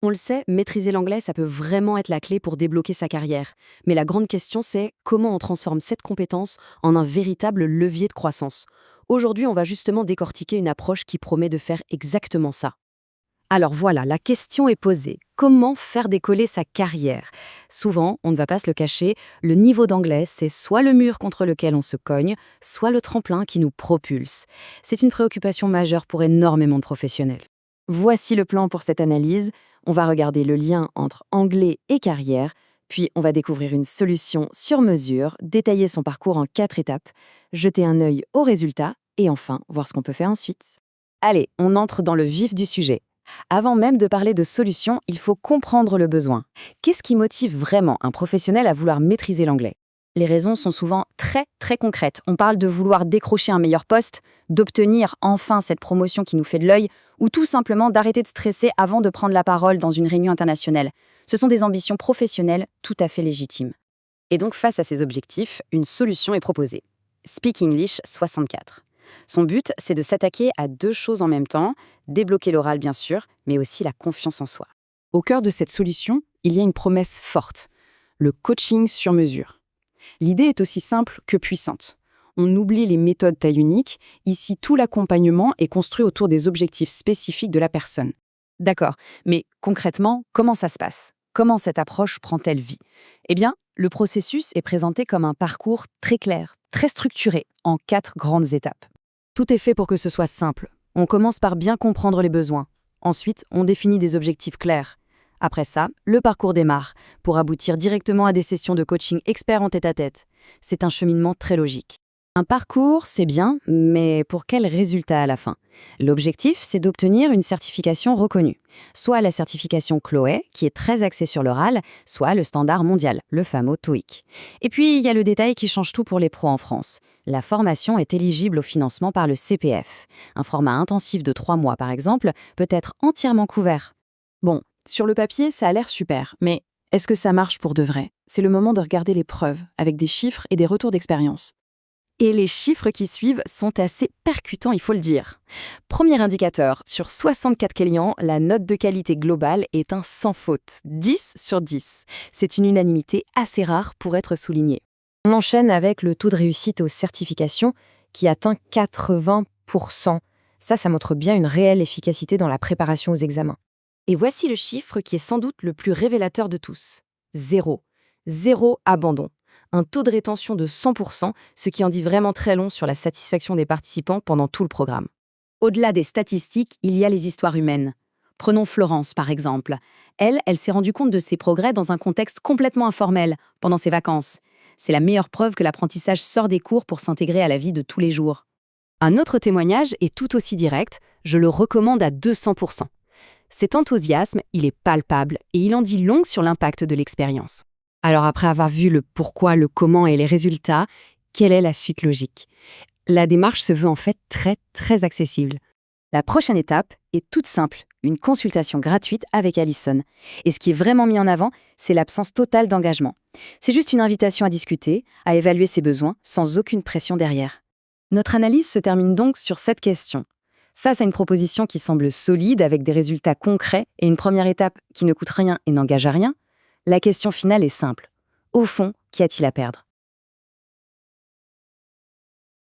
On le sait, maîtriser l'anglais, ça peut vraiment être la clé pour débloquer sa carrière. Mais la grande question, c'est comment on transforme cette compétence en un véritable levier de croissance. Aujourd'hui, on va justement décortiquer une approche qui promet de faire exactement ça. Alors voilà, la question est posée. Comment faire décoller sa carrière? Souvent, on ne va pas se le cacher, le niveau d'anglais, c'est soit le mur contre lequel on se cogne, soit le tremplin qui nous propulse. C'est une préoccupation majeure pour énormément de professionnels. Voici le plan pour cette analyse. On va regarder le lien entre anglais et carrière, puis on va découvrir une solution sur mesure, détailler son parcours en 4 étapes, jeter un œil aux résultats et enfin voir ce qu'on peut faire ensuite. Allez, on entre dans le vif du sujet. Avant même de parler de solutions, il faut comprendre le besoin. Qu'est-ce qui motive vraiment un professionnel à vouloir maîtriser l'anglais? Les raisons sont souvent très concrètes. On parle de vouloir décrocher un meilleur poste, d'obtenir enfin cette promotion qui nous fait de l'œil, ou tout simplement d'arrêter de stresser avant de prendre la parole dans une réunion internationale. Ce sont des ambitions professionnelles tout à fait légitimes. Et donc face à ces objectifs, une solution est proposée. Speak English 64. Son but, c'est de s'attaquer à 2 choses en même temps, débloquer l'oral bien sûr, mais aussi la confiance en soi. Au cœur de cette solution, il y a une promesse forte, le coaching sur mesure. L'idée est aussi simple que puissante. On oublie les méthodes taille unique, ici tout l'accompagnement est construit autour des objectifs spécifiques de la personne. D'accord, mais concrètement, comment ça se passe? Comment cette approche prend-elle vie? Eh bien, le processus est présenté comme un parcours très clair, très structuré, en 4 grandes étapes. Tout est fait pour que ce soit simple. On commence par bien comprendre les besoins. Ensuite, on définit des objectifs clairs. Après ça, le parcours démarre, pour aboutir directement à des sessions de coaching experts en tête-à-tête. C'est un cheminement très logique. Un parcours, c'est bien, mais pour quel résultat à la fin? L'objectif, c'est d'obtenir une certification reconnue. Soit la certification Chloé, qui est très axée sur l'oral, soit le standard mondial, le fameux TOEIC. Et puis, il y a le détail qui change tout pour les pros en France. La formation est éligible au financement par le CPF. Un format intensif de 3 mois, par exemple, peut être entièrement couvert. Bon, sur le papier, ça a l'air super, mais est-ce que ça marche pour de vrai? C'est le moment de regarder les preuves, avec des chiffres et des retours d'expérience. Et les chiffres qui suivent sont assez percutants, il faut le dire. Premier indicateur, sur 64 clients, la note de qualité globale est un sans faute, 10 sur 10. C'est une unanimité assez rare pour être soulignée. On enchaîne avec le taux de réussite aux certifications qui atteint 80%. Ça montre bien une réelle efficacité dans la préparation aux examens. Et voici le chiffre qui est sans doute le plus révélateur de tous. 0. Zéro abandon. Un taux de rétention de 100%, ce qui en dit vraiment très long sur la satisfaction des participants pendant tout le programme. Au-delà des statistiques, il y a les histoires humaines. Prenons Florence, par exemple. Elle s'est rendue compte de ses progrès dans un contexte complètement informel, pendant ses vacances. C'est la meilleure preuve que l'apprentissage sort des cours pour s'intégrer à la vie de tous les jours. Un autre témoignage est tout aussi direct, je le recommande à 200%. Cet enthousiasme, il est palpable et il en dit long sur l'impact de l'expérience. Alors après avoir vu le pourquoi, le comment et les résultats, quelle est la suite logique? La démarche se veut en fait très accessible. La prochaine étape est toute simple, une consultation gratuite avec Alison. Et ce qui est vraiment mis en avant, c'est l'absence totale d'engagement. C'est juste une invitation à discuter, à évaluer ses besoins, sans aucune pression derrière. Notre analyse se termine donc sur cette question. Face à une proposition qui semble solide avec des résultats concrets et une première étape qui ne coûte rien et n'engage à rien, la question finale est simple. Au fond, qu'y a-t-il à perdre?